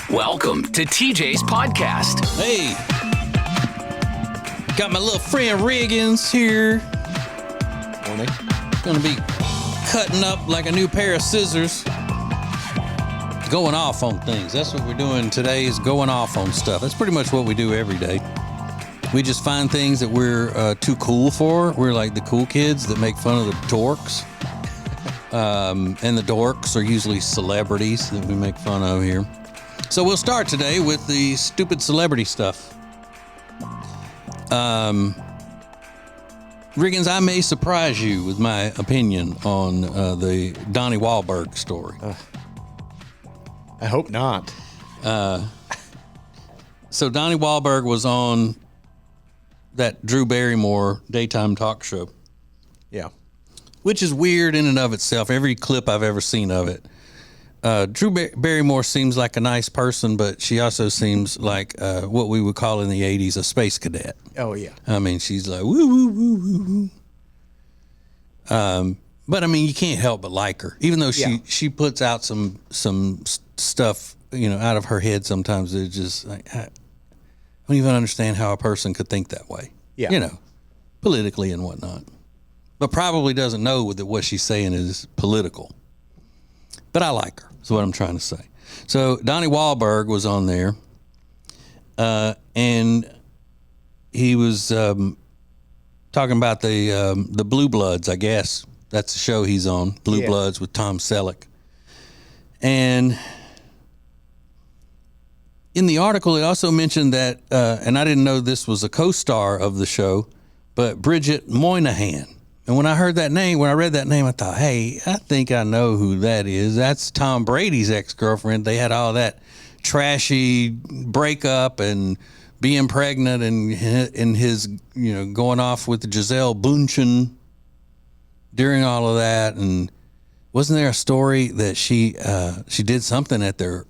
Welcome to TJ's podcast. Hey, got my little friend Riggins here. Morning. Gonna be cutting up like a new pair of scissors. Going off on things. That's what we're doing today, is going off on stuff. That's pretty much what we do every day. We just find things that we're too cool for. We're like the cool kids that make fun of the dorks. And the dorks are usually celebrities that we make fun of here. So we'll start today with the stupid celebrity stuff. Riggins, I may surprise you with my opinion on the Donnie Wahlberg story. I hope not. So Donnie Wahlberg was on that Drew Barrymore daytime talk show. Yeah. Which is weird in and of itself. Every clip I've ever seen of it. Drew Barrymore seems like a nice person, but she also seems like what we would call in the 80s a space cadet. Oh, yeah. I mean, she's like, woo, woo, woo, woo, woo. But, I mean, you can't help but like her. Even though she puts out some stuff, you know, out of her head sometimes. It's just like, I don't even understand how a person could think that way. Yeah. You know, politically and whatnot. But probably doesn't know that what she's saying is political. But I like her, is what I'm trying to say. So Donnie Wahlberg was on there, and he was talking about the Blue Bloods, I guess. That's the show he's on, Blue Bloods with Tom Selleck. And in the article, it also mentioned that, and I didn't know this was a co-star of the show, but Bridget Moynihan. And when I heard that name, when I read that name, I thought, hey, I think I know who that is. That's Tom Brady's ex-girlfriend. They had all that trashy breakup and being pregnant and his, you know, going off with Gisele Bündchen during all of that. And wasn't there a story that she did something at their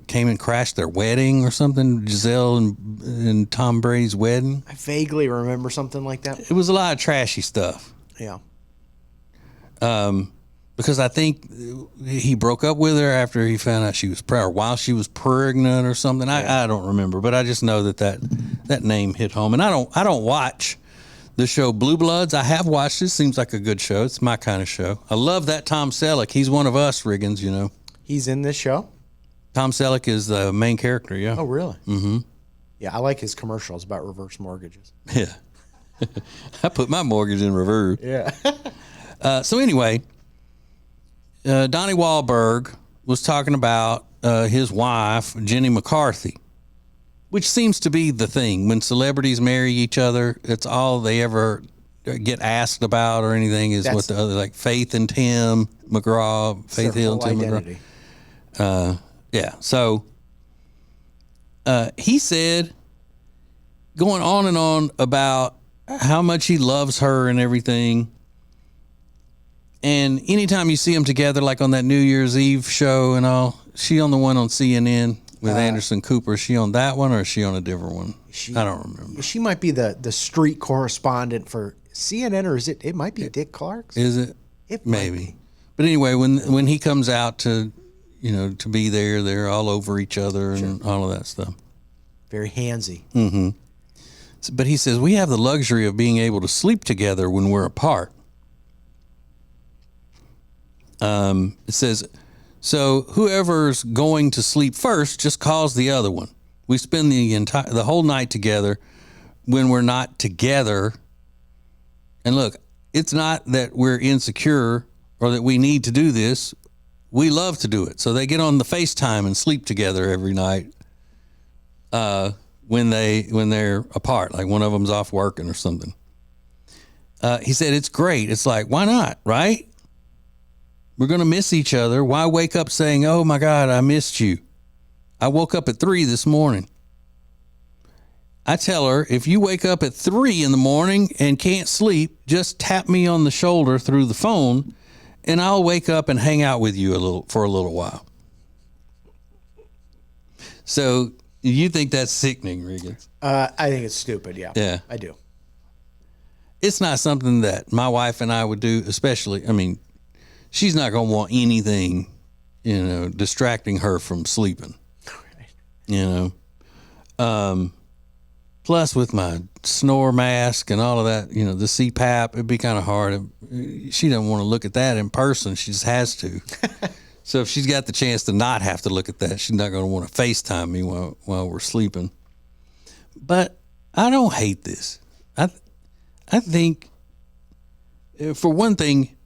came and crashed their wedding or something? Gisele and Tom Brady's wedding. I vaguely remember something like that. It was a lot of trashy stuff. Yeah. Because I think he broke up with her after he found out she was pregnant, or while she was pregnant or something. I don't remember, but I just know that name hit home. And I don't watch the show Blue Bloods. I have watched it. Seems like a good show. It's my kind of show. I love that Tom Selleck. He's one of us, Riggins, you know. He's in this show? Tom Selleck is the main character, yeah. Oh, really? Mm-hmm. Yeah, I like his commercials about reverse mortgages. Yeah. I put my mortgage in reverse. Yeah. So anyway, Donnie Wahlberg was talking about his wife, Jenny McCarthy, which seems to be the thing. When celebrities marry each other, it's all they ever get asked about or anything is what the other, like Faith and Tim McGraw, Faith Hill and Tim identity. McGraw. Yeah. So he said, going on and on about how much he loves her and everything. And anytime you see them together, like on that New Year's Eve show and all, she on the one on CNN with Anderson Cooper. Is she on that one or is she on a different one? I don't remember. She might be the street correspondent for CNN, or is it? It might be Dick Clark's. Is it? It maybe. But anyway, when he comes out to, you know, to be there, they're all over each other and all of that stuff. Very handsy. Mm-hmm. But he says, we have the luxury of being able to sleep together when we're apart. It says, so whoever's going to sleep first just calls the other one. We spend the whole night together when we're not together. And look, it's not that we're insecure or that we need to do this. We love to do it. So they get on the FaceTime and sleep together every night. When they're apart, like one of them's off working or something. He said, it's great. It's like, why not, right? We're going to miss each other. Why wake up saying, oh my God, I missed you. I woke up at 3 this morning. I tell her, if you wake up at 3 in the morning and can't sleep, just tap me on the shoulder through the phone and I'll wake up and hang out with you for a little while. So you think that's sickening, Regan? I think it's stupid. Yeah. Yeah. I do. It's not something that my wife and I would do, especially, I mean, she's not going to want anything, distracting her from sleeping. Right. Plus with my snore mask and all of that, the CPAP, it'd be kind of hard. She doesn't want to look at that in person. She just has to. So if she's got the chance to not have to look at that, she's not going to want to FaceTime me while we're sleeping. But I don't hate this. I think, for one thing,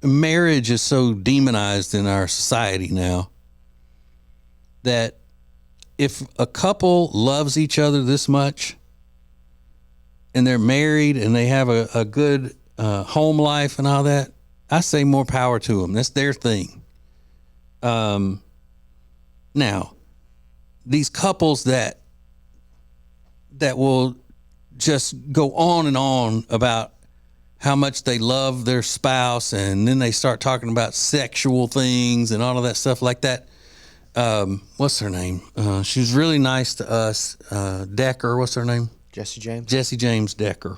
marriage is so demonized in our society now that if a couple loves each other this much and they're married and they have a good home life and all that, I say more power to them. That's their thing. Now, these couples that will just go on and on about how much they love their spouse, and then they start talking about sexual things and all of that stuff like that. What's her name? She was really nice to us. Decker, what's her name? Jesse James. Jesse James Decker.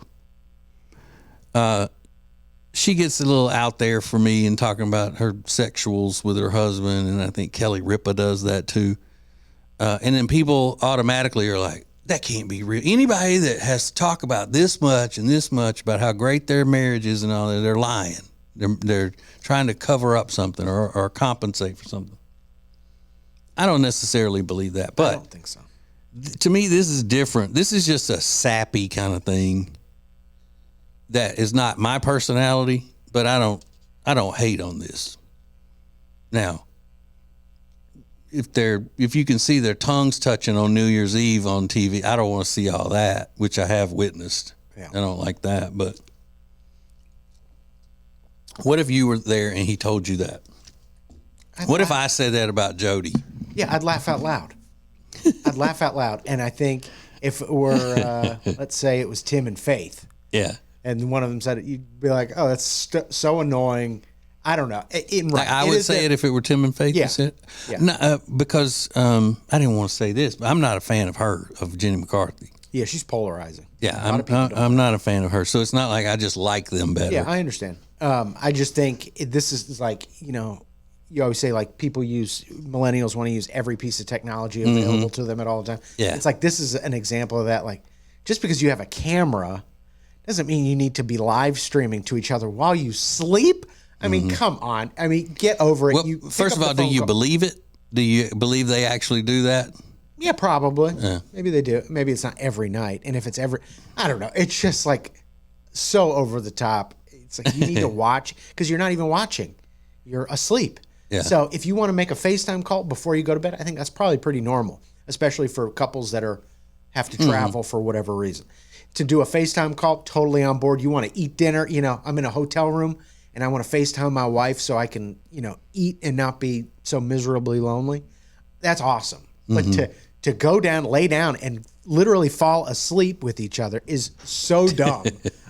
She gets a little out there for me in talking about her sexuals with her husband, and I think Kelly Ripa does that too. And then people automatically are like, that can't be real. Anybody that has to talk about this much and this much about how great their marriage is and all that, they're lying. They're trying to cover up something or compensate for something. I don't necessarily believe that, but I don't think so. To me, this is different. This is just a sappy kind of thing that is not my personality, but I don't hate on this. Now, if you can see their tongues touching on New Year's Eve on TV, I don't want to see all that, which I have witnessed. Yeah. I don't like that. But what if you were there and he told you that? What if I said that about Jody? Yeah, I'd laugh out loud. I'd laugh out loud. And I think if it were, let's say it was Tim and Faith. Yeah. And one of them said it, you'd be like, oh, that's so annoying. I don't know. Right. I would say it if it were Tim and Faith. Yeah. Said. Yeah. No, because I didn't want to say this, but I'm not a fan of her, of Jenny McCarthy. Yeah, she's polarizing. Yeah, I'm not a fan of her. So it's not like I just like them better. Yeah, I understand. I just think this is like, you always say like millennials want to use every piece of technology available to them at all the time. Yeah. It's like this is an example of that. Like just because you have a camera doesn't mean you need to be live streaming to each other while you sleep. I mean, come on. I mean, get over it. Well, first of all, do you believe it? Do you believe they actually do that? Yeah, probably. Yeah. Maybe they do. Maybe it's not every night. And if it's I don't know. It's just like so over the top. It's like you need to watch because you're not even watching. You're asleep. Yeah. So if you want to make a FaceTime call before you go to bed, I think that's probably pretty normal, especially for couples that have to travel for whatever reason. To do a FaceTime call, totally on board. You want to eat dinner. I'm in a hotel room and I want to FaceTime my wife so I can, eat and not be so miserably lonely. That's awesome. But to go down, lay down, and literally fall asleep with each other is so dumb.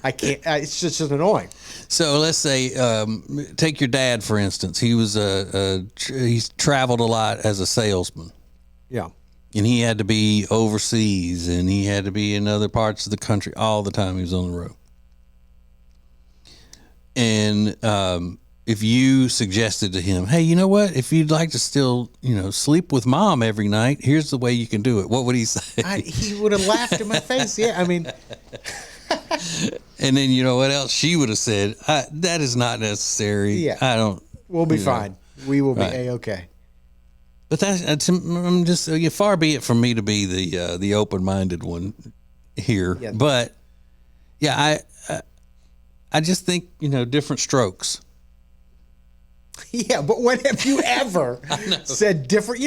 I can't. It's just annoying. So let's say, take your dad for instance. He was he's traveled a lot as a salesman. Yeah. And he had to be overseas, and he had to be in other parts of the country all the time he was on the road. And if you suggested to him, hey, you know what? If you'd like to still, sleep with mom every night, here's the way you can do it. What would he say? He would have laughed in my face. Yeah, I mean. And then you know what else she would have said? That is not necessary. Yeah. I don't. We'll be fine. We will be A-okay. But I'm just far be it from me to be the open-minded one here. Yeah. But yeah, I just think different strokes. Yeah, but when have you ever said different?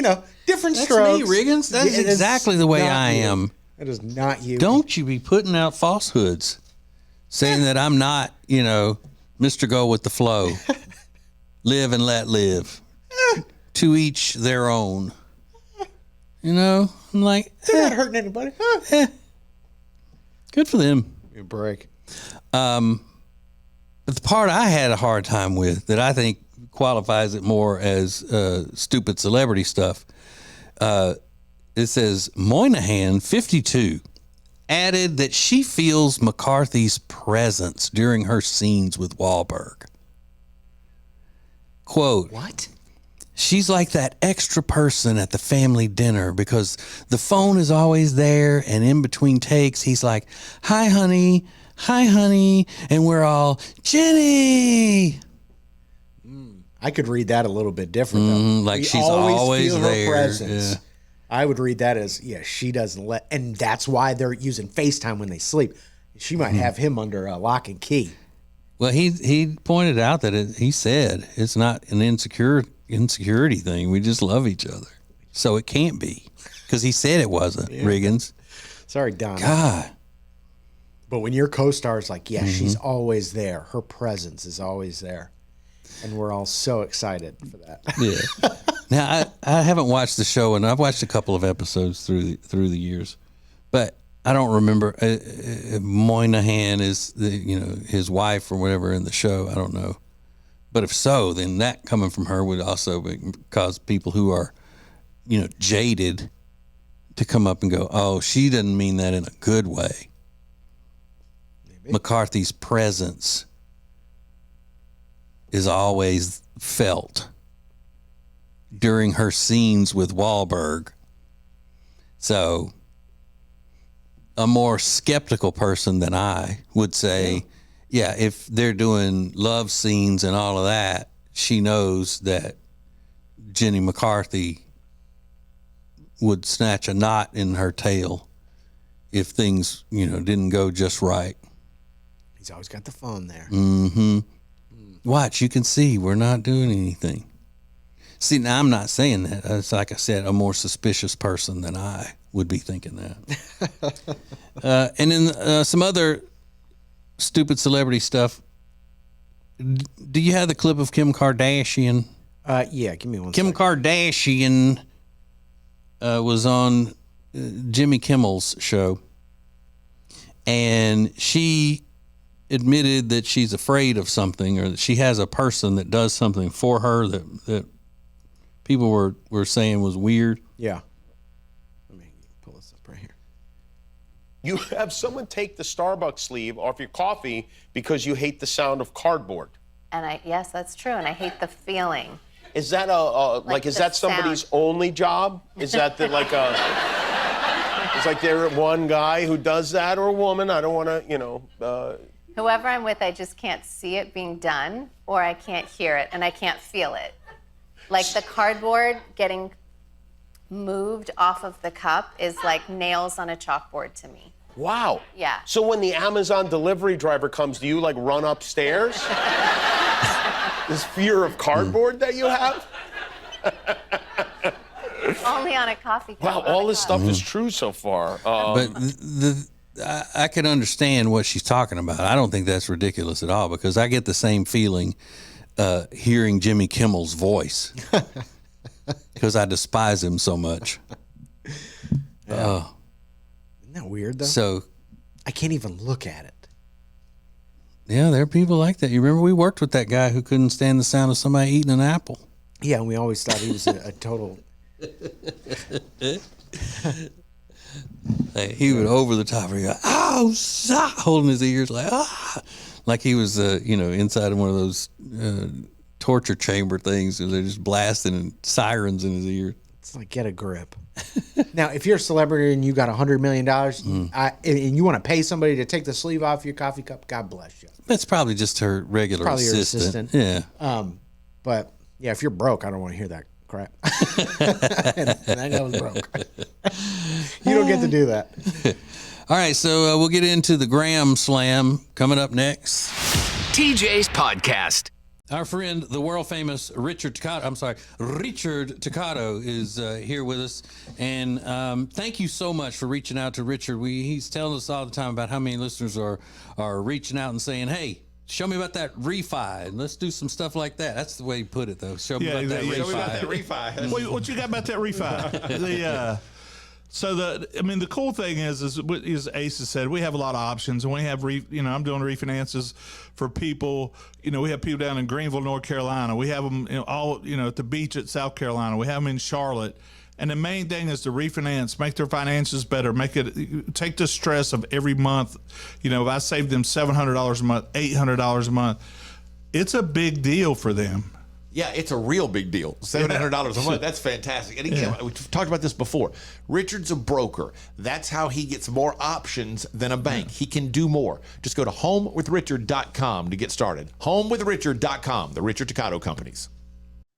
Different That's strokes. That's me, Riggins. That's exactly the way I am. That is not you. Don't you be putting out falsehoods, saying that I'm not, Mr. Go with the flow, live and let live. To each their own. I'm like, they're not hurting anybody. Good for them. Give me a break. But the part I had a hard time with that I think qualifies it more as stupid celebrity stuff. It says Moynihan, 52, added that she feels McCarthy's presence during her scenes with Wahlberg. quote. What? She's like that extra person at the family dinner because the phone is always there, and in between takes, he's like, hi, honey. And we're all, Jenny. I could read that a little bit different, though. Like We she's always feel there. her presence. Yeah. I would read that as, she doesn't let, and that's why they're using FaceTime when they sleep. She might have him under a lock and key. Well, he pointed out that he said it's not an insecurity thing. We just love each other. So it can't be because he said it wasn't, Riggins. Sorry, Don. God. But when your co-star is like, she's always there. Her presence is always there. And we're all so excited for that. Yeah. Now, I haven't watched the show, and I've watched a couple of episodes through the years, but I don't remember. Moynihan is his wife or whatever in the show. I don't know. But if so, then that coming from her would also cause people who are, jaded to come up and go, oh, she doesn't mean that in a good way. Maybe. McCarthy's presence is always felt during her scenes with Wahlberg. So a more skeptical person than I would say, if they're doing love scenes and all of that, she knows that Jenny McCarthy would snatch a knot in her tail if things, didn't go just right. He's always got the phone there. Mm-hmm. Watch, you can see we're not doing anything. See, now I'm not saying that. It's like I said, a more suspicious person than I would be thinking that. And then some other stupid celebrity stuff. Do you have the clip of Kim Kardashian? Yeah, give me one Kim second. Kardashian was on Jimmy Kimmel's show, and she admitted that she's afraid of something, or that she has a person that does something for her that people were saying was weird. Yeah. Let me pull this up right here. You have someone take the Starbucks sleeve off your coffee because you hate the sound of cardboard. And yes, that's true. And I hate the feeling. Is that is the that somebody's sound. only job? Is that it's like there one guy who does that, or a woman? I don't want to, Whoever I'm with, I just can't see it being done, or I can't hear it, and I can't feel it. Like the cardboard getting moved off of the cup is like nails on a chalkboard to me. Wow. Yeah. So when the Amazon delivery driver comes, do you run upstairs? This fear of cardboard that you have? Only on a coffee cup. Wow, all this stuff is true so far. But I can understand what she's talking about. I don't think that's ridiculous at all, because I get the same feeling hearing Jimmy Kimmel's voice because I despise him so much. Isn't that weird, though? So I can't even look at it. Yeah, there are people like that. You remember we worked with that guy who couldn't stand the sound of somebody eating an apple. Yeah, and we always thought he was a total... Like, he would over the top. He go, "Oh, stop!" holding his ears like he was, inside of one of those torture chamber things. They're just blasting sirens in his ear. It's like, get a grip. Now, if you're a celebrity and you got $100 million, and you want to pay somebody to take the sleeve off your coffee cup, God bless you. That's probably just her regular Probably her assistant. assistant. Yeah. But yeah, if you're broke, I don't want to hear that crap. and that guy was broke. You don't get to do that. All right, so we'll get into the Graham Slam coming up next. TJ's Podcast. Our friend, the world famous Richard Toccato is here with us. And thank you so much for reaching out to Richard. He's telling us all the time about how many listeners are reaching out and saying, hey, show me about that refi. And let's do some stuff like that. That's the way he put it, though. Show me about that refi. Show me about that refi. What you got about that refi? The cool thing is as Ace has said, we have a lot of options, and we have I'm doing refinances for people. We have people down in Greenville, North Carolina. We have them all at the beach at South Carolina. We have them in Charlotte. And the main thing is to refinance, make their finances better, take the stress of every month. If I save them $700 a month, $800 a month, it's a big deal for them. Yeah, it's a real big deal. $700 a month. That's fantastic. And again, we've talked about this before. Richard's a broker. That's how he gets more options than a bank. He can do more. Just go to homewithrichard.com to get started. Homewithrichard.com, the Richard Toccato Companies.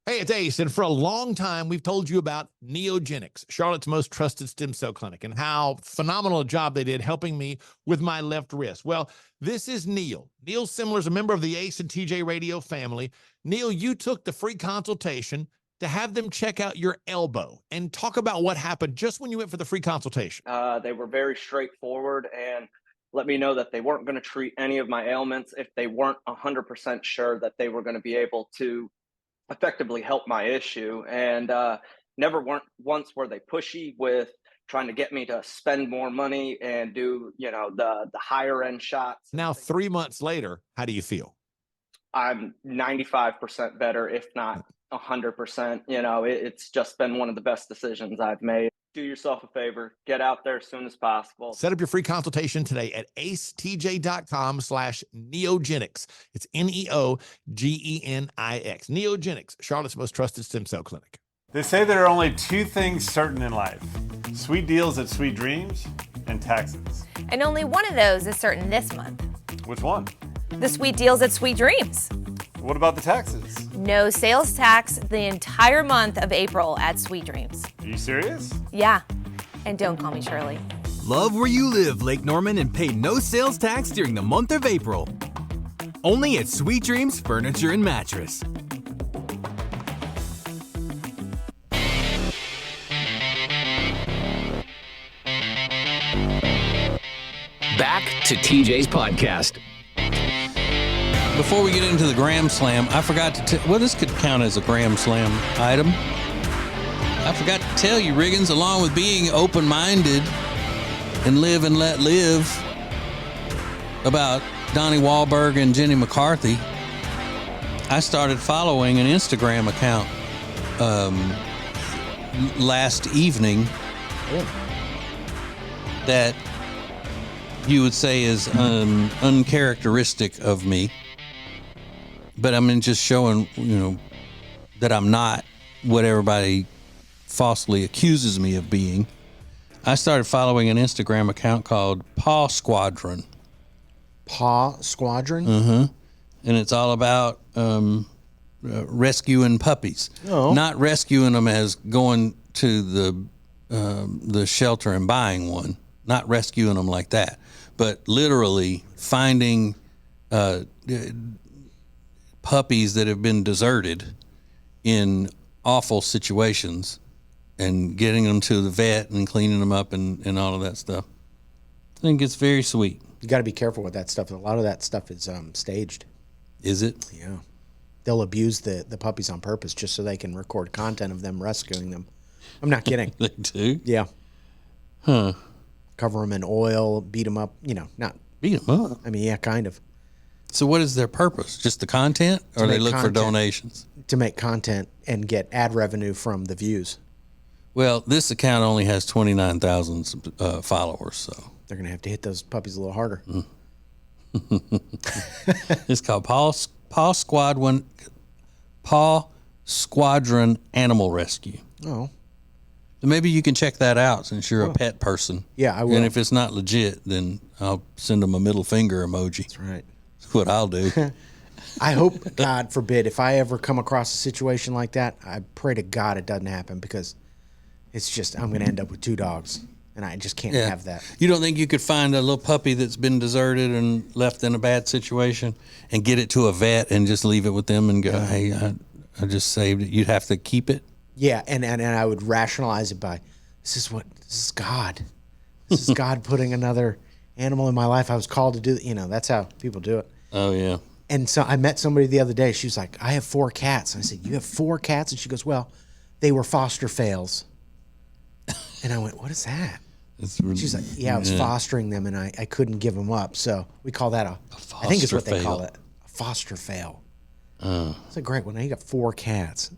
Hey, it's Ace, and for a long time, we've told you about Neogenics, Charlotte's most trusted stem cell clinic, and how phenomenal a job they did helping me with my left wrist. Well, this is Neil. Neil Simler's a member of the Ace and TJ Radio family. Neil, you took the free consultation to have them check out your elbow and talk about what happened just when you went for the free consultation. They were very straightforward and let me know that they weren't going to treat any of my ailments if they weren't 100% sure that they were going to be able to effectively help my issue. And never once were they pushy with trying to get me to spend more money and do, the higher end shots. Now, 3 months later, how do you feel? I'm 95% better, if not 100%. It's just been one of the best decisions I've made. Do yourself a favor, get out there as soon as possible. Set up your free consultation today at acetj.com/neogenics. It's Neogenix. Neogenics, Charlotte's most trusted stem cell clinic. They say there are only two things certain in life: sweet deals at Sweet Dreams and taxes. And only one of those is certain this month. Which one? The sweet deals at Sweet Dreams. What about the taxes? No sales tax the entire month of April at Sweet Dreams. Are you serious? Yeah. And don't call me Shirley. Love where you live, Lake Norman, and pay no sales tax during the month of April. Only at Sweet Dreams Furniture and Mattress. Back to TJ's podcast. Before we get into the Gram Slam, I forgot to well, this could count as a Gram Slam item. I forgot to tell you, Riggins, along with being open-minded and live and let live about Donnie Wahlberg and Jenny McCarthy, I started following an Instagram account last evening that you would say is uncharacteristic of me. But I mean, just showing, that I'm not what everybody falsely accuses me of being. I started following an Instagram account called Paw Squadron. Paw Squadron? Mm-hmm. And it's all about rescuing puppies. Oh. Not rescuing them as going to the shelter and buying one. Not rescuing them like that. But literally finding puppies that have been deserted in awful situations and getting them to the vet and cleaning them up and all of that stuff. I think it's very sweet. You got to be careful with that stuff. A lot of that stuff is staged. Is it? Yeah. They'll abuse the puppies on purpose just so they can record content of them rescuing them. I'm not kidding. They do? Yeah. Huh. Cover them in oil, beat them up, not... Beat them up? I mean, yeah, kind of. So what is their purpose? Just the content? Or they look for donations? To make content and get ad revenue from the views. Well, this account only has 29,000 followers, so... They're going to have to hit those puppies a little harder. It's called Paw Squadron Animal Rescue. Oh. So maybe you can check that out since you're a pet person. Yeah, I will. And if it's not legit, then I'll send them a middle finger emoji. That's right. That's what I'll do. I hope, God forbid, if I ever come across a situation like that, I pray to God it doesn't happen because it's just, I'm going to end up with 2 dogs. And I just can't have that. You don't think you could find a little puppy that's been deserted and left in a bad situation and get it to a vet and just leave it with them and go, hey, I just saved it. You'd have to keep it? Yeah, and I would rationalize it by, this is God. This is God putting another animal in my life. I was called to do, that's how people do it. Oh, yeah. And so I met somebody the other day. She was like, I have 4 cats. And I said, you have 4 cats? And she goes, well, they were foster fails. And I went, what is that? She's like, yeah, I was fostering them and I couldn't give them up. So we call that I think it's what they call it, a foster fail. It's like, great. Well, now you got 4 cats.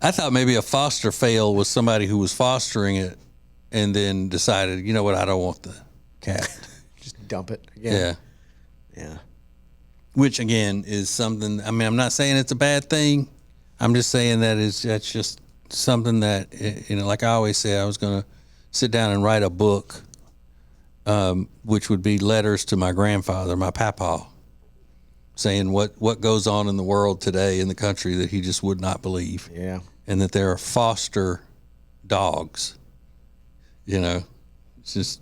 I thought maybe a foster fail was somebody who was fostering it and then decided, you know what, I don't want the cat. Just dump it again. Yeah. which again is something. I mean, I'm not saying it's a bad thing. I'm just saying that's just something that, like I always say, I was going to sit down and write a book, which would be letters to my grandfather, my papa, saying what goes on in the world today in the country that he just would not believe. Yeah. And that there are foster dogs. It's just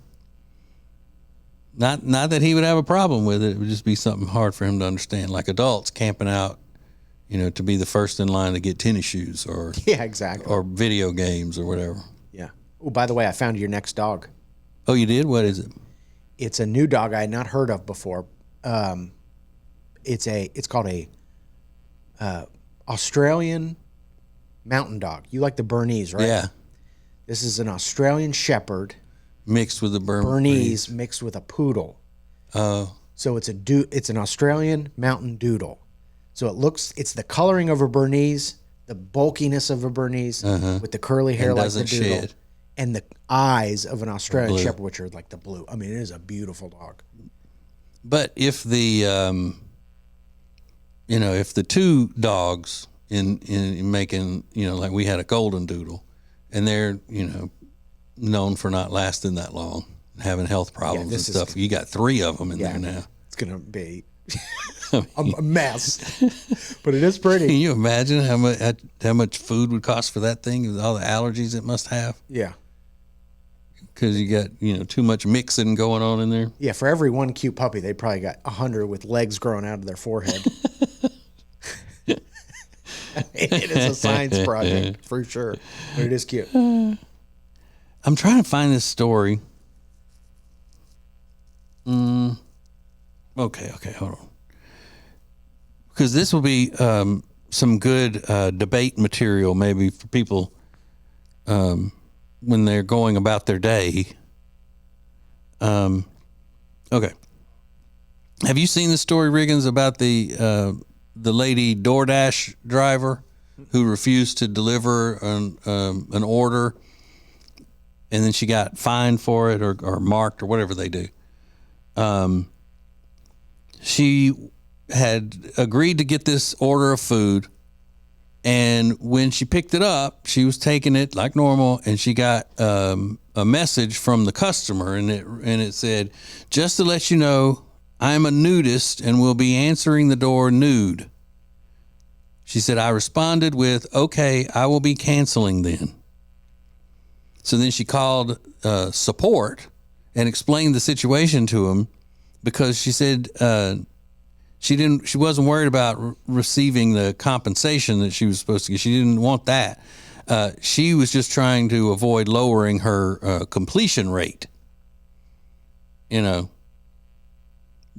not that he would have a problem with it. It would just be something hard for him to understand. Like adults camping out, to be the first in line to get tennis shoes or Yeah, exactly. or video games or whatever. Yeah. Oh, by the way, I found your next dog. Oh, you did? What is it? It's a new dog I had not heard of before. It's called a Australian mountain dog. You like the Bernese, right? Yeah. This is an Australian Shepherd Mixed with the Bernese mixed with a poodle. Oh. So it's an Australian mountain doodle. So it's the coloring of a Bernese, the bulkiness of a Bernese with the curly hair like the doodle. Shed. And the eyes of an Australian Blue. Shepherd, which are like the blue. I mean, it is a beautiful dog. But if the if the two dogs in making, like we had a golden doodle, and they're known for not lasting that long, having health problems and stuff. You got 3 of them in there now. It's gonna be a mess, but it is pretty. Can you imagine how much food would cost for that thing with all the allergies it must have? Yeah. Because you got too much mixing going on in there. Yeah, for every one cute puppy, they probably got 100 with legs growing out of their forehead. It is a science project for sure, but it is cute. I'm trying to find this story. Okay, hold on. Because this will be some good debate material maybe for people when they're going about their day. Okay. Have you seen the story, Riggins, about the lady DoorDash driver who refused to deliver an order, and then she got fined for it or marked or whatever they do? She had agreed to get this order of food, and when she picked it up, she was taking it like normal, and she got a message from the customer, and it said, "Just to let you know, I'm a nudist and will be answering the door nude." She said, "I responded with, okay, I will be canceling then." So then she called support and explained the situation to him, because she said she wasn't worried about receiving the compensation that she was supposed to get. She didn't want that. She was just trying to avoid lowering her completion rate,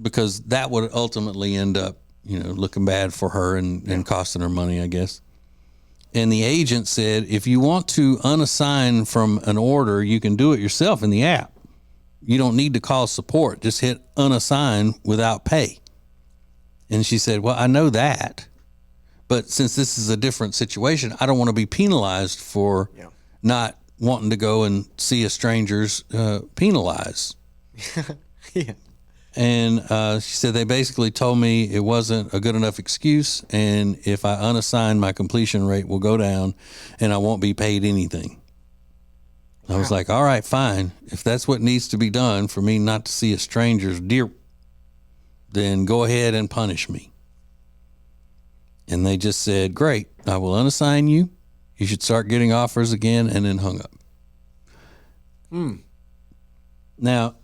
because that would ultimately end up, looking bad for her and costing her money, I guess. And the agent said, if you want to unassign from an order, you can do it yourself in the app. You don't need to call support. Just hit unassign without pay. And she said, well, I know that, but since this is a different situation, I don't want to be penalized for not wanting to go and see a stranger's penalized. Yeah. And she said they basically told me it wasn't a good enough excuse, and if I unassign, my completion rate will go down and I won't be paid anything. I was like, all right, fine. If that's what needs to be done for me not to see a stranger's deer, then go ahead and punish me. And they just said, great, I will unassign you. You should start getting offers again, and then hung up. Now,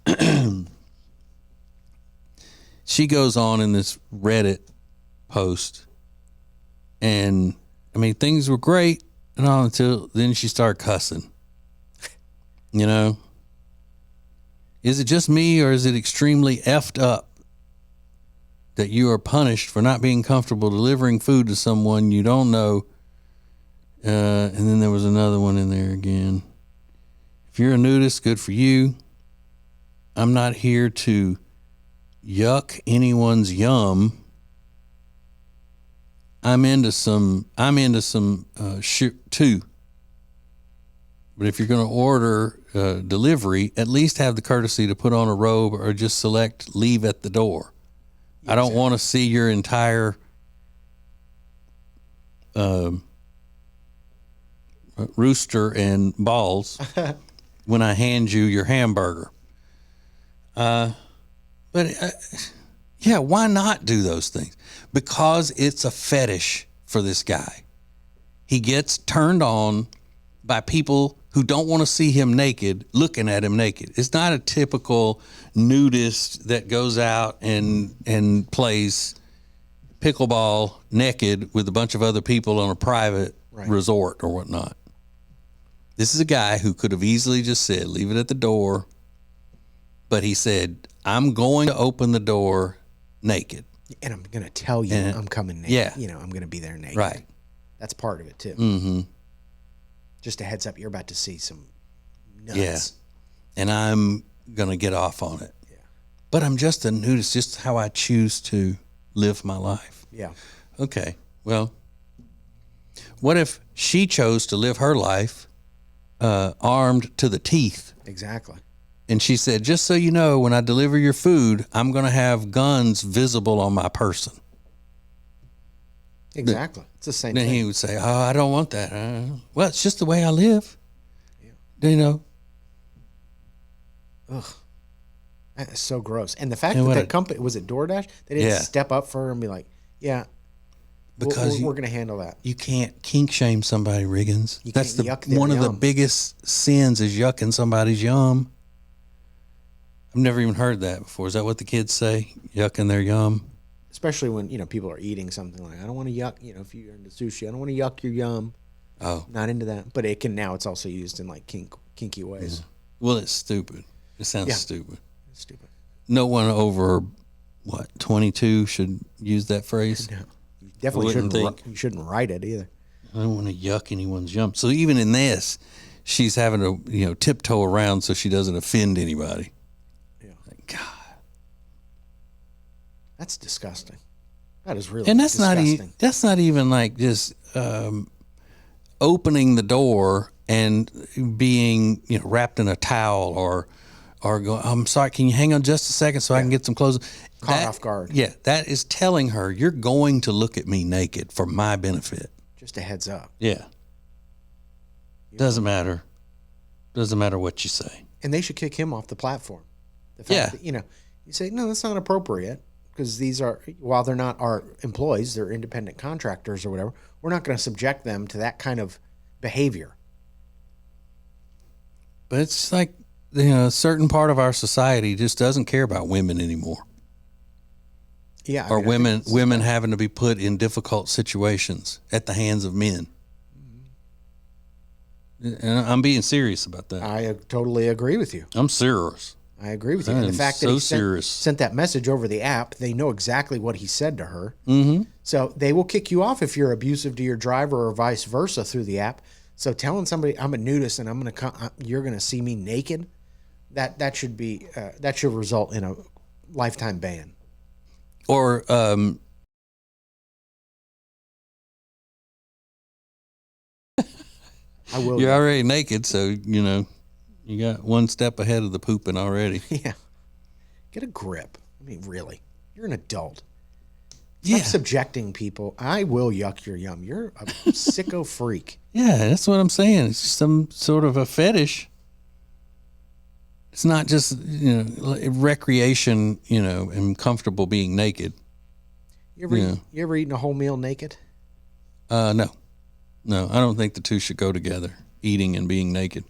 she goes on in this Reddit post, and I mean, things were great and all until then she started cussing. Is it just me, or is it extremely effed up that you are punished for not being comfortable delivering food to someone you don't know? And then there was another one in there again. If you're a nudist, good for you. I'm not here to yuck anyone's yum. I'm into some shit too. But if you're going to order delivery, at least have the courtesy to put on a robe or just select leave at the door. I don't want to see your entire rooster and balls when I hand you your hamburger. But yeah, why not do those things? Because it's a fetish for this guy. He gets turned on by people who don't want to see him naked, looking at him naked. It's not a typical nudist that goes out and plays pickleball naked with a bunch of other people on a private resort or whatnot. This is a guy who could have easily just said, leave it at the door. But he said, I'm going to open the door naked. And I'm going to tell you I'm coming naked. Yeah. You know, I'm going to be there naked. Right. That's part of it, too. Mm-hmm. Just a heads up, you're about to see some nuts. Yeah. And I'm going to get off on it. Yeah. But I'm just a nudist, just how I choose to live my life. Yeah. Okay. Well, what if she chose to live her life armed to the teeth? Exactly. And she said, just so you know, when I deliver your food, I'm going to have guns visible on my person. Exactly. It's the same Then thing. he would say, oh, I don't want that. Well, it's just the way I live. Yeah. You know? Ugh. That is so gross. And the fact that company, was it DoorDash? They didn't step up for her and be like, yeah, because we're going to handle that. You can't kink shame somebody, Riggins. That's one of the yum. biggest sins is yucking somebody's yum. I've never even heard that before. Is that what the kids say? Yucking their yum? Especially when, people are eating something like, I don't want to yuck, if you're into sushi, I don't want to yuck your yum. Oh. Not into that. But it's also used in like kinky ways. Yeah. Well, it's stupid. It sounds stupid. It's stupid. No one over, 22 should use that phrase? No. You definitely shouldn't write it either. I don't want to yuck anyone's yum. So even in this, she's having to, tiptoe around so she doesn't offend anybody. God, that's disgusting. That is really and disgusting. That's not even like just opening the door and being wrapped in a towel or go. I'm sorry, can you hang on just a second so I can get some clothes? Caught off guard. Yeah, that is telling her you're going to look at me naked for my benefit. Just a heads up. Yeah. Doesn't matter. Doesn't matter what you say. And they should kick him off the platform. The fact that, you say, no, that's not appropriate because these are, while they're not our employees, they're independent contractors or whatever, we're not going to subject them to that kind of behavior. But it's like, a certain part of our society just doesn't care about women anymore. Yeah. Or women having to be put in difficult situations at the hands of men. And I'm being serious about that. I totally agree with you. I'm serious. I agree with you. And the fact that he serious. Sent that message over the app, they know exactly what he said to her. Mm-hmm. So they will kick you off if you're abusive to your driver or vice versa through the app. So telling somebody I'm a nudist and you're going to see me naked, that should be that should result in a lifetime ban. Or I will. You're already naked, so you got one step ahead of the pooping already. Yeah. Get a grip. I mean, really, you're an adult. Yeah. Stop subjecting people. I will yuck your yum. You're a sicko freak. Yeah, that's what I'm saying. It's some sort of a fetish. It's not just recreation, and comfortable being naked. You ever eaten a whole meal naked? No, I don't think the two should go together. Eating and being naked.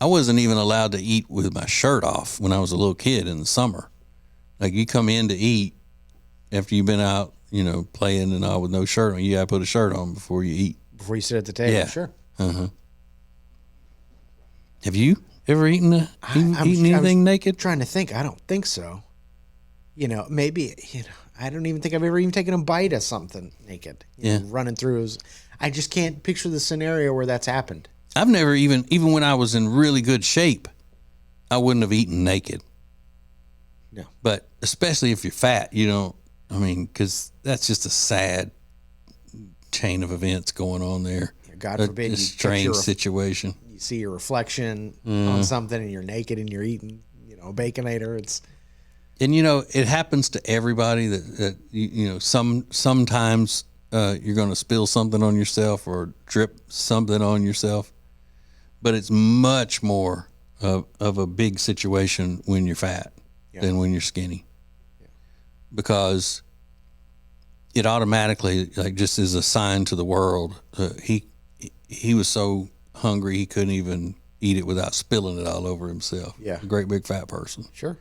I wasn't even allowed to eat with my shirt off when I was a little kid in the summer. Like you come in to eat after you've been out, playing and all with no shirt on. You got to put a shirt on before you eat. Before you sit at the table, yeah. Sure. Uh-huh. Have you ever eaten anything naked? Trying to think. I don't think so. Maybe, I don't even think I've ever even taken a bite of something naked. Running through. I just can't picture the scenario where that's happened. I've never even when I was in really good shape, I wouldn't have eaten naked. No. But especially if you're fat, because that's just a sad chain of events going on there. God forbid a strange situation. You see your reflection on something and you're naked and you're eating, Baconator. It's And it happens to everybody that sometimes you're going to spill something on yourself or drip something on yourself, but it's much more of a big situation when you're fat than when you're skinny, because it automatically just is a sign to the world. He was so hungry he couldn't even eat it without spilling it all over himself. Yeah, a great big fat person. Sure.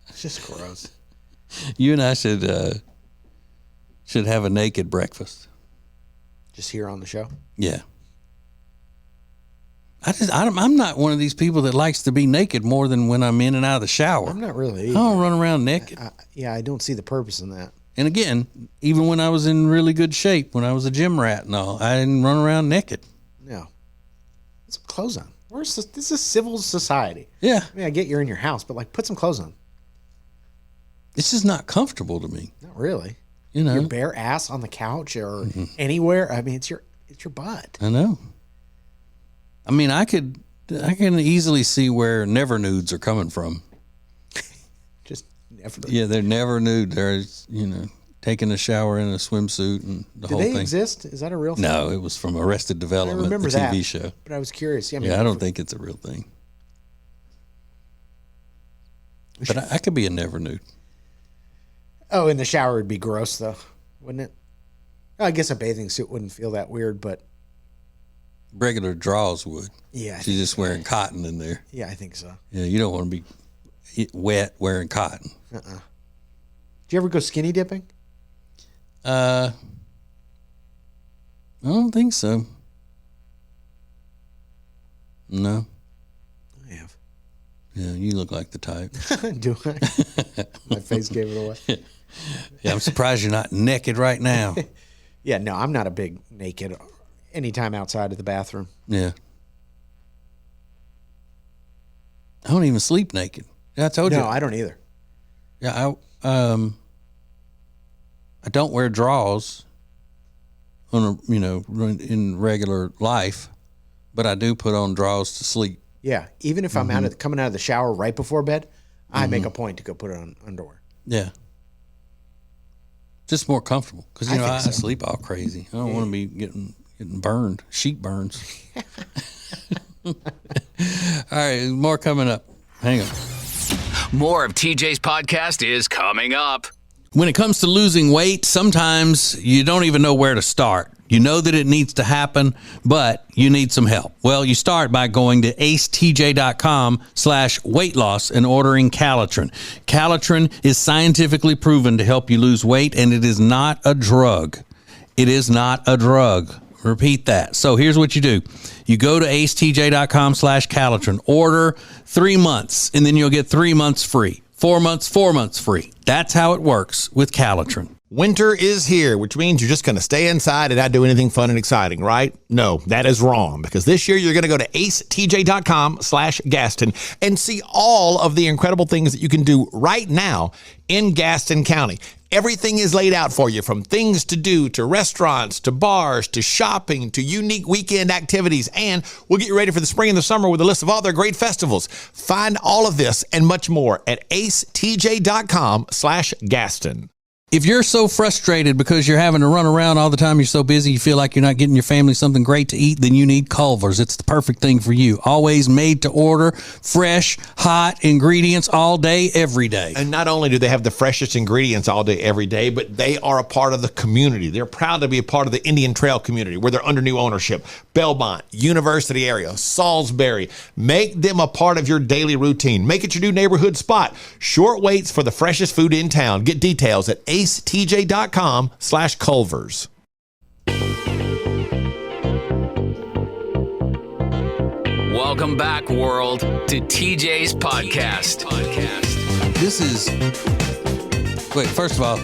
It's just gross. You and I should have a naked breakfast. Just here on the show? Yeah. I'm not one of these people that likes to be naked more than when I'm in and out of the shower. I'm not really. I don't run around naked. I don't see the purpose in that. And again, even when I was in really good shape, when I was a gym rat and all, I didn't run around naked. No. Put some clothes on. This is civil society. Yeah. I mean, I get you're in your house, but put some clothes on. This is not comfortable to me. Not really. Your bare ass on the couch or anywhere. I mean, it's your butt. I know. I mean, I can easily see where never nudes are coming from. Just never. Yeah, they're never nude. They're taking a shower in a swimsuit and the whole thing. Do they exist? Is that a real thing? No, it was from Arrested Development, I remember the TV that, show. But I was curious. I don't think it's a real thing. But I could be a never nude. Oh, in the shower would be gross, though, wouldn't it? I guess a bathing suit wouldn't feel that weird, but regular draws would. Yeah, she's just wearing cotton in there. Yeah, I think so. Yeah, you don't want to be wet wearing cotton. Did you ever go skinny dipping? I don't think so. No. I have. Yeah, you look like the type. Do I? My face gave it away. Yeah, I'm surprised you're not naked right now. Yeah, no, I'm not a big naked anytime outside of the bathroom. Yeah. I don't even sleep naked. Yeah, I told you. No, I don't either. Yeah, I don't wear drawers on in regular life, but I do put on drawers to sleep. Yeah, even if I'm coming out of the shower right before bed, I make a point to go put on underwear. Yeah. Just more comfortable because I sleep all crazy. I don't want to be getting burned, sheet burns. All right, more coming up. Hang on. More of TJ's podcast is coming up. When it comes to losing weight, sometimes you don't even know where to start. You know that it needs to happen, but you need some help. Well, you start by going to acetj.com/weight loss and ordering Calitrin. Calitrin is scientifically proven to help you lose weight, and it is not a drug. It is not a drug. Repeat that. So here's what you do. You go to acetj.com/Calitrin, order 3 months, and then you'll get 3 months free. 4 months free. That's how it works with Calitrin. Winter is here, which means you're just going to stay inside and not do anything fun and exciting, right? No, that is wrong, because this year you're going to go to acetj.com/Gaston and see all of the incredible things that you can do right now in Gaston County. Everything is laid out for you, from things to do, to restaurants, to bars, to shopping, to unique weekend activities. And we'll get you ready for the spring and the summer with a list of all their great festivals. Find all of this and much more at acetj.com/Gaston. If you're so frustrated because you're having to run around all the time, you're so busy, you feel like you're not getting your family something great to eat, then you need Culver's. It's the perfect thing for you. Always made to order, fresh, hot ingredients all day, every day. And not only do they have the freshest ingredients all day, every day, but they are a part of the community. They're proud to be a part of the Indian Trail community, where they're under new ownership. Belmont, University area, Salisbury. Make them a part of your daily routine. Make it your new neighborhood spot. Short waits for the freshest food in town. Get details at acetj.com/Culver's. Welcome back, world, to TJ's podcast. This is... Wait, first of all,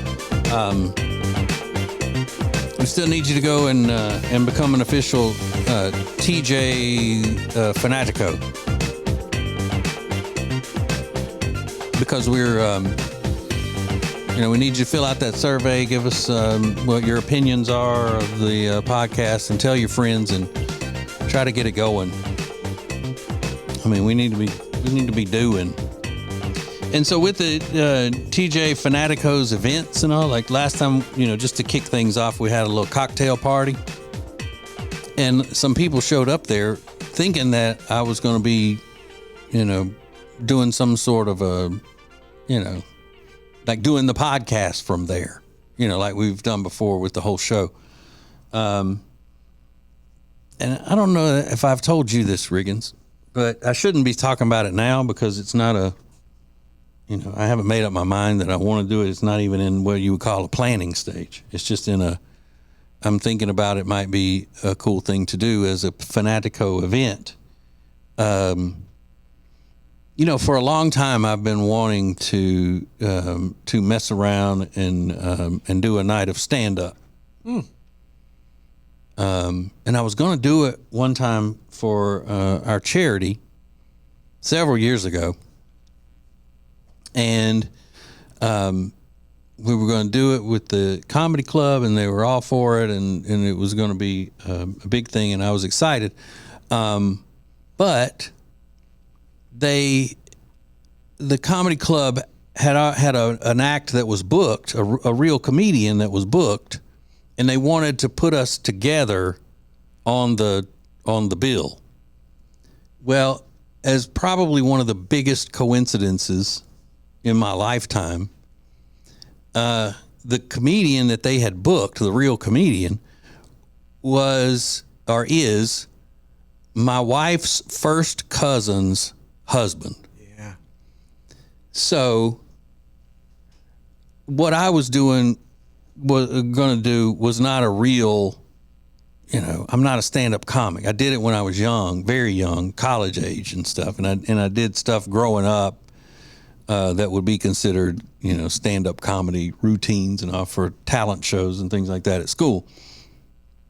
we still need you to go and become an official TJ Fanatico. Because we're... we need you to fill out that survey, give us what your opinions are of the podcast, and tell your friends and try to get it going. I mean, we need to be doing. And so with the TJ Fanatico's events and all, like last time, just to kick things off, we had a little cocktail party. And some people showed up there thinking that I was going to be, doing some sort of like doing the podcast from there, like we've done before with the whole show. And I don't know if I've told you this, Riggins, but I shouldn't be talking about it now because it's not I haven't made up my mind that I want to do it. It's not even in what you would call a planning stage. It's just I'm thinking about it might be a cool thing to do as a Fanatico event. For a long time I've been wanting to mess around and do a night of stand-up. And I was going to do it one time for our charity several years ago. And we were going to do it with the comedy club, and they were all for it, and it was going to be a big thing, and I was excited. But the comedy club had an act that was booked, a real comedian that was booked, and they wanted to put us together on the bill. Well, as probably one of the biggest coincidences in my lifetime, the comedian that they had booked, the real comedian, is my wife's first cousin's husband. Yeah. So what I was going to do was not a real, I'm not a stand-up comic. I did it when I was young, very young, college age and stuff, and I did stuff growing up that would be considered, stand-up comedy routines and all for talent shows and things like that at school.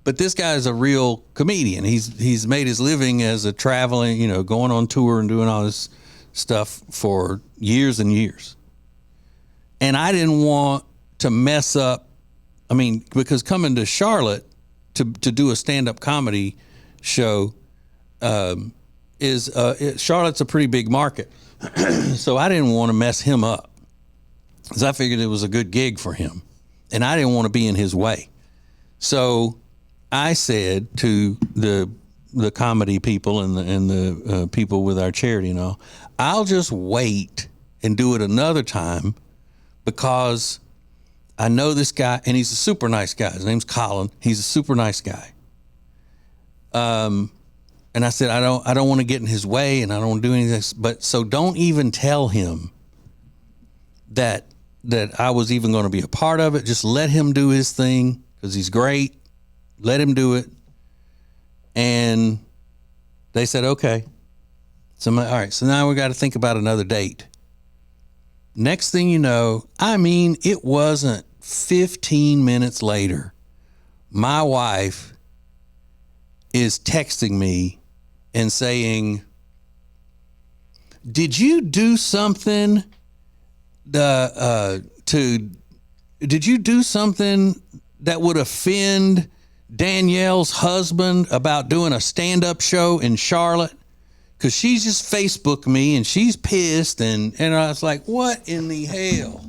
But this guy is a real comedian. He's made his living as a traveling, going on tour and doing all this stuff for years and years. And I didn't want to mess up. I mean, because coming to Charlotte to do a stand-up comedy show Charlotte's a pretty big market. So I didn't want to mess him up because I figured it was a good gig for him, and I didn't want to be in his way. So I said to the comedy people and the people with our charity and all, I'll just wait and do it another time because I know this guy, and he's a super nice guy. His name's Colin. He's a super nice guy. And I said, I don't want to get in his way, and I don't want to do anything. But so don't even tell him that I was even going to be a part of it. Just let him do his thing because he's great. Let him do it. And they said, okay. So all right. So now we got to think about another date. Next thing you know, it wasn't 15 minutes later, my wife is texting me and saying, did you do something that would offend Danielle's husband about doing a stand-up show in Charlotte? Because she's just Facebooked me and she's pissed. And I was like, what in the hell?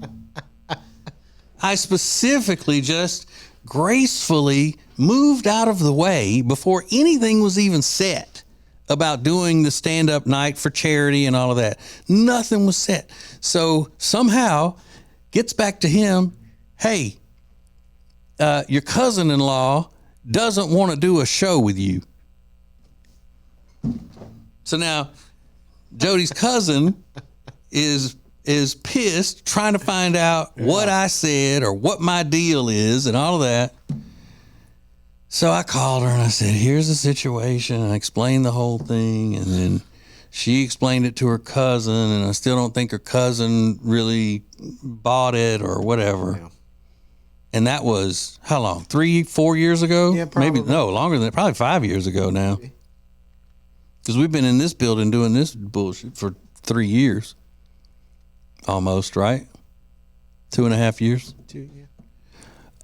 I specifically just gracefully moved out of the way before anything was even set about doing the stand-up night for charity and all of that. Nothing was set. So somehow gets back to him, hey, your cousin-in-law doesn't want to do a show with you. So now Jody's cousin is pissed, trying to find out what I said or what my deal is and all of that. So I called her and I said, here's the situation. I explained the whole thing, and then she explained it to her cousin, and I still don't think her cousin really bought it or whatever. Yeah. And that was how long? 3-4 years ago? Yeah, probably. Maybe no, longer than that. Probably 5 years ago now. Because we've been in this building doing this bullshit for 3 years. Almost, right? 2.5 years. 2,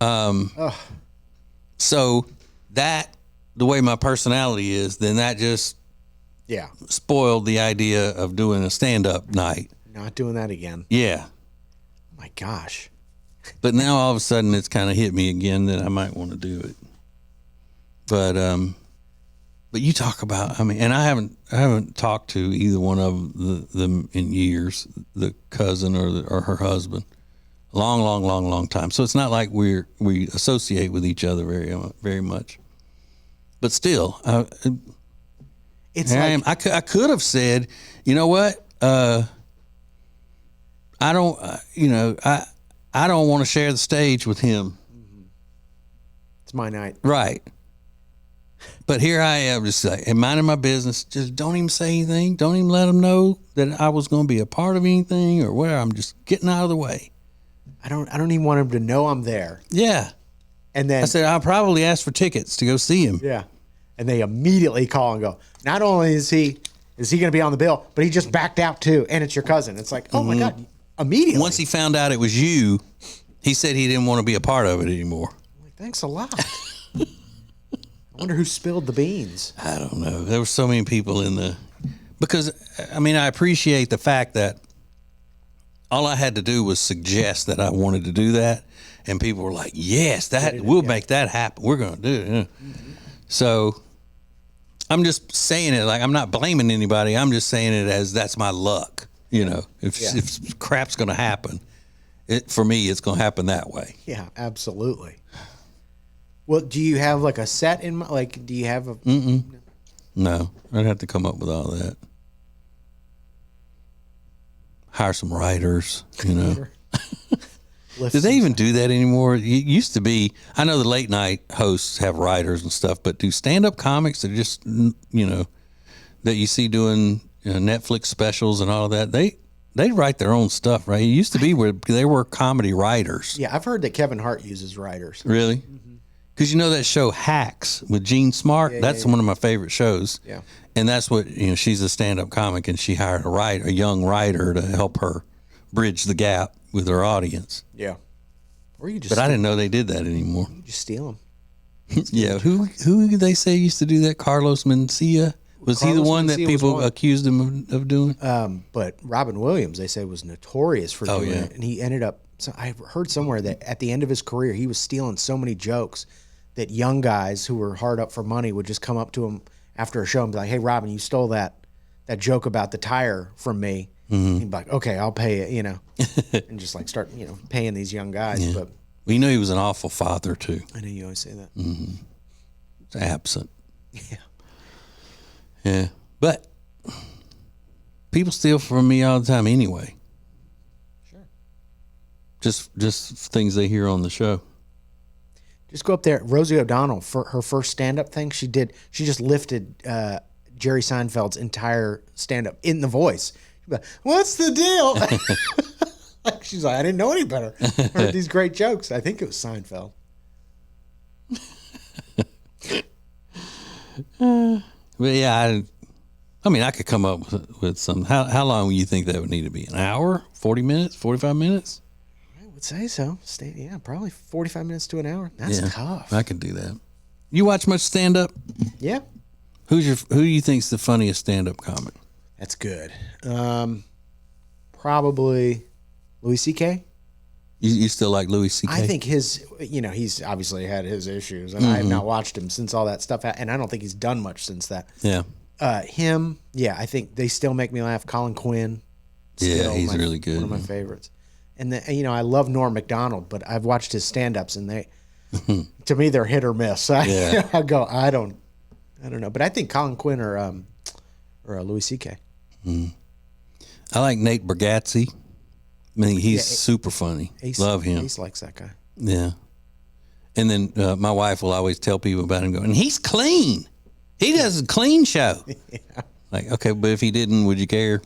yeah. So that, the way my personality is, then that just, Yeah. spoiled the idea of doing a stand-up night. Not doing that again. Yeah. My gosh. But now all of a sudden it's kind of hit me again that I might want to do it. But you talk about, and I haven't talked to either one of them in years, the cousin or her husband, long time. So it's not like we associate with each other very much. But still, It's I could have said, you know what, I don't want to share the stage with him. It's my night. Right. But here I am, just like, minding my business. Just don't even say anything. Don't even let them know that I was going to be a part of anything or where. I'm just getting out of the way. I don't even want him to know I'm there. Yeah. And then I said, I'll probably ask for tickets to go see him. Yeah. And they immediately call and go, not only is he going to be on the bill, but he just backed out too. And it's your cousin. It's like, oh my God. Immediately. Once he found out it was you, he said he didn't want to be a part of it anymore. I'm like, thanks a lot. I wonder who spilled the beans. I don't know. There were so many people because I appreciate the fact that all I had to do was suggest that I wanted to do that. And people were like, yes, we'll make that happen. We're going to do it. Yeah. Mm-hmm. So I'm just saying it like I'm not blaming anybody. I'm just saying it as that's my luck. If crap's going to happen, for me, it's going to happen that way. Yeah, absolutely. Well, do you have like a set in mind? Like, do you have a... No, I'd have to come up with all that. Hire some writers, Do they even do that anymore? It used to be, I know the late night hosts have writers and stuff, but do stand-up comics that just, that you see doing Netflix specials and all of that, they write their own stuff, right? It used to be where they were comedy writers. Yeah, I've heard that Kevin Hart uses writers. Really? Because that show Hacks with Gene Smart? That's one of my favorite shows. Yeah. And that's what, she's a stand-up comic, and she hired a young writer to help her bridge the gap with her audience. Yeah. Or you just But I didn't know they did that anymore. You just steal them. Yeah. Who did they say used to do that? Carlos Mencia? Was he the one that people accused him of doing? But Robin Williams, they say, was notorious for doing it. And he ended up, I heard somewhere that at the end of his career, he was stealing so many jokes that young guys who were hard up for money would just come up to him after a show and be like, hey, Robin, you stole that joke about the tire from me. Mm-hmm. He'd be like, okay, I'll pay it, and just like start, paying these young guys. Yeah. But he knew he was an awful father too. I know you always say that. Mm-hmm. Absent. Yeah. Yeah. But people steal from me all the time anyway. Sure. Just things they hear on the show. Just go up there. Rosie O'Donnell, for her first stand-up thing, she just lifted Jerry Seinfeld's entire stand-up in The Voice. She'd be like, what's the deal? She's like, I didn't know any better. I heard these great jokes. I think it was Seinfeld. But yeah, I could come up with some. How long do you think that would need to be? An hour? 40 minutes? 45 minutes? I would say so. Probably 45 minutes to an hour. That's tough. I could do that. You watch much stand-up? Yeah. Who do you think's the funniest stand-up comic? That's good. Probably Louis C.K. You still like Louis C.K.? I think he's obviously had his issues, and I have not watched him since all that stuff, and I don't think he's done much since that. Yeah. I think they still make me laugh. Colin Quinn. He's really good. One of my favorites. And I love Norm Macdonald, but I've watched his stand-ups, and to me, they're hit or miss. I go, I don't know. But I think Colin Quinn or Louis C.K. I like Nate Bargatze. He's super funny. Love him. Ace likes that guy. Yeah. And then my wife will always tell people about him, and he's clean. He does a clean show. Yeah. Like, okay, but if he didn't, would you care?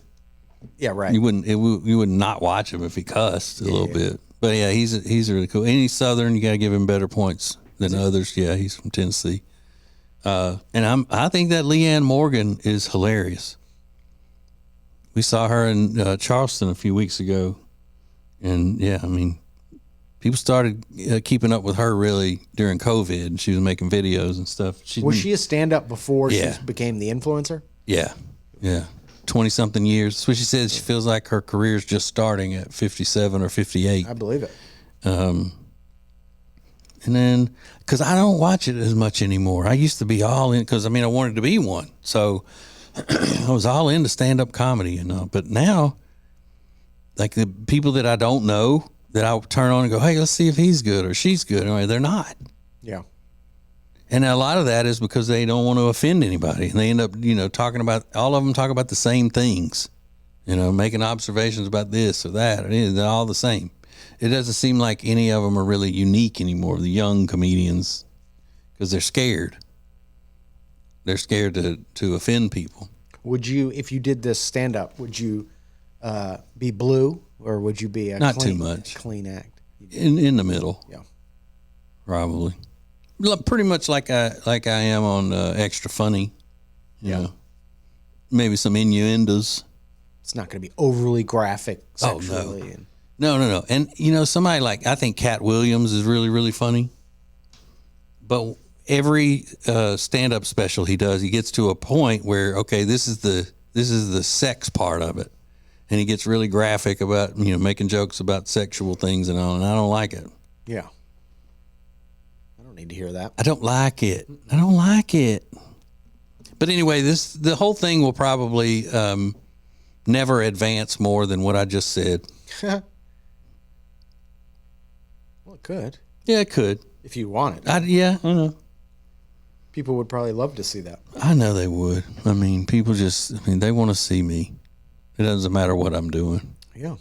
Yeah, right. You would not watch him if he cussed a little bit. But yeah, he's really cool. And he's Southern. You got to give him better points than others. Yeah, he's from Tennessee. And I think that Leanne Morgan is hilarious. We saw her in Charleston a few weeks ago. And yeah, people started keeping up with her really during COVID, and she was making videos and stuff. Was she a stand-up before she became the influencer? Yeah. Yeah. 20-something years. That's what she says. She feels like her career's just starting at 57 or 58. I believe it. And then, because I don't watch it as much anymore. I used to be all in, because, I wanted to be one. So I was all into stand-up comedy, But now, like the people that I don't know, that I'll turn on and go, hey, let's see if he's good or she's good. They're not. Yeah. And a lot of that is because they don't want to offend anybody. And they end up, talking about, all of them talk about the same things, making observations about this or that. They're all the same. It doesn't seem like any of them are really unique anymore, the young comedians, because they're scared. They're scared to offend people. Would you, if you did this stand-up, would you be blue or would you be Not too much. Clean act? In the middle. Yeah. Probably. Pretty much like I am on Extra Funny. You know. Maybe some innuendos. It's not going to be overly graphic sexually. Oh, no. And, somebody I think Cat Williams is really, really funny. But every stand-up special he does, he gets to a point where, okay, this is the sex part of it. And he gets really graphic about, making jokes about sexual things and all, and I don't like it. Yeah. I don't need to hear that. I don't like it. But anyway, the whole thing will probably never advance more than what I just said. Well, it could. Yeah, it could. If you want it. I know. People would probably love to see that. I know they would. People they want to see me. It doesn't matter what I'm doing. Yeah.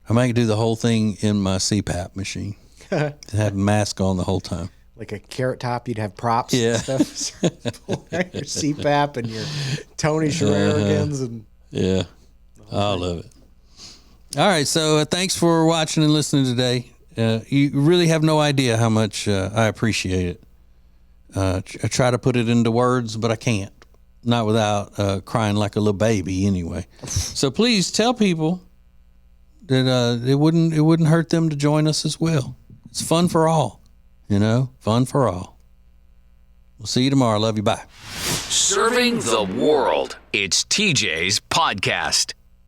I might do the whole thing in my CPAP machine. Have a mask on the whole time. Like a Carrot Top, you'd have props Yeah. and stuff. Your CPAP and your Tony Sherrigans and Yeah. I love it. All right, so thanks for watching and listening today. You really have no idea how much I appreciate it. I try to put it into words, but I can't. Not without crying like a little baby anyway. So please tell people that it wouldn't hurt them to join us as well. It's fun for all, fun for all. We'll see you tomorrow. Love you. Bye. Serving the world. It's TJ's podcast.